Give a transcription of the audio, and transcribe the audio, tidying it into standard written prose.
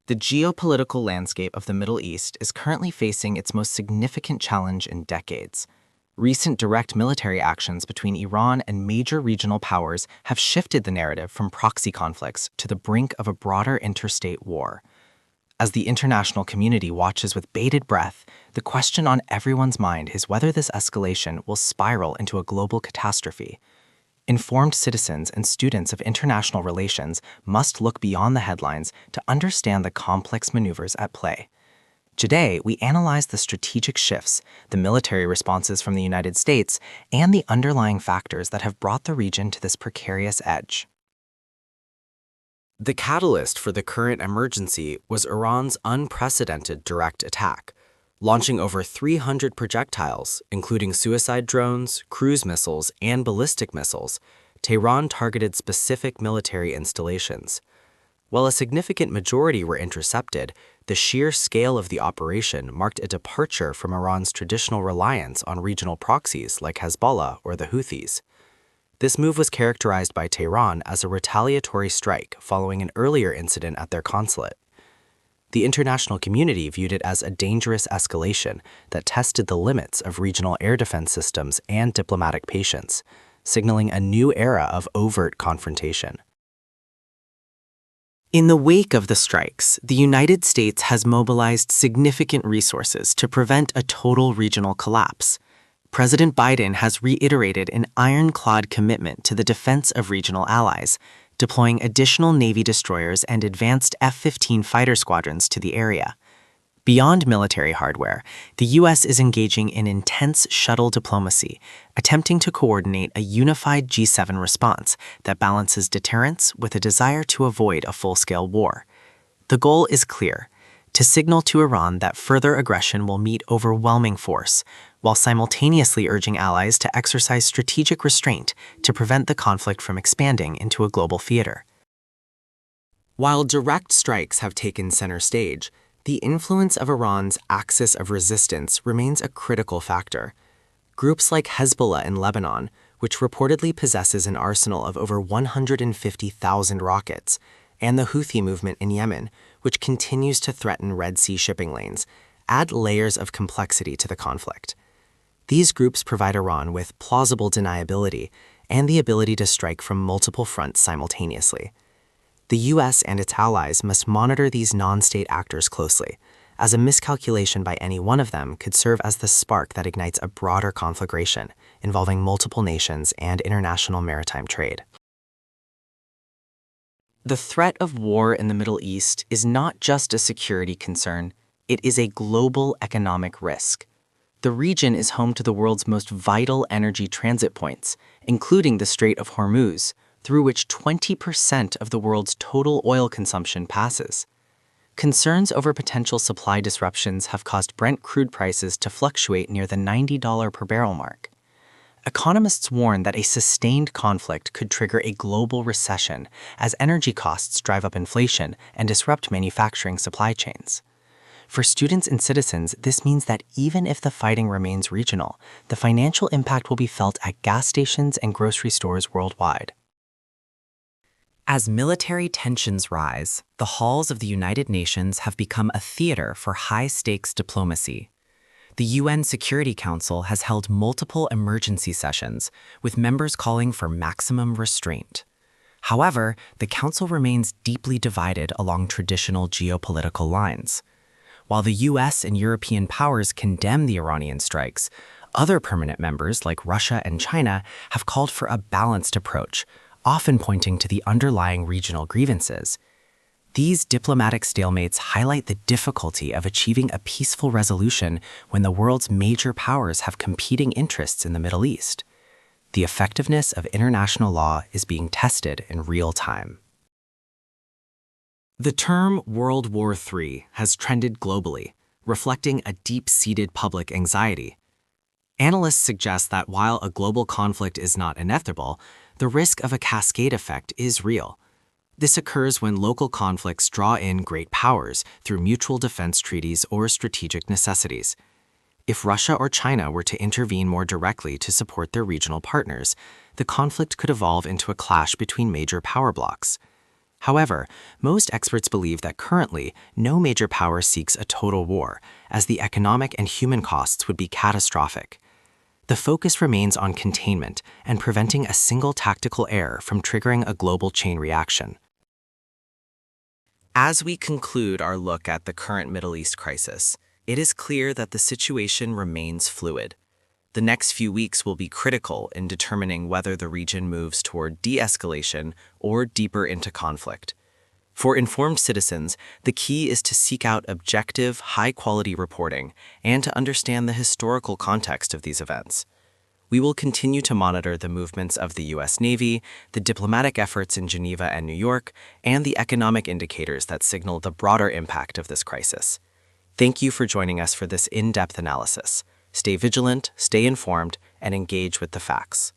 The geopolitical landscape of the Middle East is currently facing its most significant challenge in decades. Recent direct military actions between Iran and major regional powers have shifted the narrative from proxy conflicts to the brink of a broader interstate war. As the international community watches with bated breath, the question on everyone's mind is whether this escalation will spiral into a global catastrophe. Informed citizens and students of international relations must look beyond the headlines to understand the complex maneuvers at play. Today, we analyze the strategic shifts, the military responses from the United States, and the underlying factors that have brought the region to this precarious edge. The catalyst for the current emergency was Iran's unprecedented direct attack. Launching over 300 projectiles, including suicide drones, cruise missiles, and ballistic missiles, Tehran targeted specific military installations. While a significant majority were intercepted, the sheer scale of the operation marked a departure from Iran's traditional reliance on regional proxies like Hezbollah or the Houthis. This move was characterized by Tehran as a retaliatory strike following an earlier incident at their consulate. The international community viewed it as a dangerous escalation that tested the limits of regional air defense systems and diplomatic patience, signaling a new era of overt confrontation. In the wake of the strikes, the United States has mobilized significant resources to prevent a total regional collapse. President Biden has reiterated an ironclad commitment to the defense of regional allies, deploying additional Navy destroyers and advanced F-15 fighter squadrons to the area. Beyond military hardware, the U.S. is engaging in intense shuttle diplomacy, attempting to coordinate a unified G7 response that balances deterrence with a desire to avoid a full-scale war. The goal is clear: to signal to Iran that further aggression will meet overwhelming force, while simultaneously urging allies to exercise strategic restraint to prevent the conflict from expanding into a global theater. While direct strikes have taken center stage, the influence of Iran's axis of resistance remains a critical factor. Groups like Hezbollah in Lebanon, which reportedly possesses an arsenal of over 150,000 rockets, and the Houthi movement in Yemen, which continues to threaten Red Sea shipping lanes, add layers of complexity to the conflict. These groups provide Iran with plausible deniability and the ability to strike from multiple fronts simultaneously. The U.S. and its allies must monitor these non-state actors closely, as a miscalculation by any one of them could serve as the spark that ignites a broader conflagration involving multiple nations and international maritime trade. The threat of war in the Middle East is not just a security concern, it is a global economic risk. The region is home to the world's most vital energy transit points, including the Strait of Hormuz, through which 20% of the world's total oil consumption passes. Concerns over potential supply disruptions have caused Brent crude prices to fluctuate near the $90 per barrel mark. Economists warn that a sustained conflict could trigger a global recession as energy costs drive up inflation and disrupt manufacturing supply chains. For students and citizens, this means that even if the fighting remains regional, the financial impact will be felt at gas stations and grocery stores worldwide. As military tensions rise, the halls of the United Nations have become a theater for high-stakes diplomacy. The UN Security Council has held multiple emergency sessions, with members calling for maximum restraint. However, the Council remains deeply divided along traditional geopolitical lines. While the US and European powers condemn the Iranian strikes, other permanent members like Russia and China have called for a balanced approach, often pointing to the underlying regional grievances. These diplomatic stalemates highlight the difficulty of achieving a peaceful resolution when the world's major powers have competing interests in the Middle East. The effectiveness of international law is being tested in real time. The term World War III has trended globally, reflecting a deep-seated public anxiety. Analysts suggest that while a global conflict is not inevitable, the risk of a cascade effect is real. This occurs when local conflicts draw in great powers through mutual defense treaties or strategic necessities. If Russia or China were to intervene more directly to support their regional partners, the conflict could evolve into a clash between major power blocs. However, most experts believe that currently, no major power seeks a total war, as the economic and human costs would be catastrophic. The focus remains on containment and preventing a single tactical error from triggering a global chain reaction. As we conclude our look at the current Middle East crisis, it is clear that the situation remains fluid. The next few weeks will be critical in determining whether the region moves toward de-escalation or deeper into conflict. For informed citizens, the key is to seek out objective, high-quality reporting and to understand the historical context of these events. We will continue to monitor the movements of the U.S. Navy, the diplomatic efforts in Geneva and New York, and the economic indicators that signal the broader impact of this crisis. Thank you for joining us for this in-depth analysis. Stay vigilant, stay informed, and engage with the facts.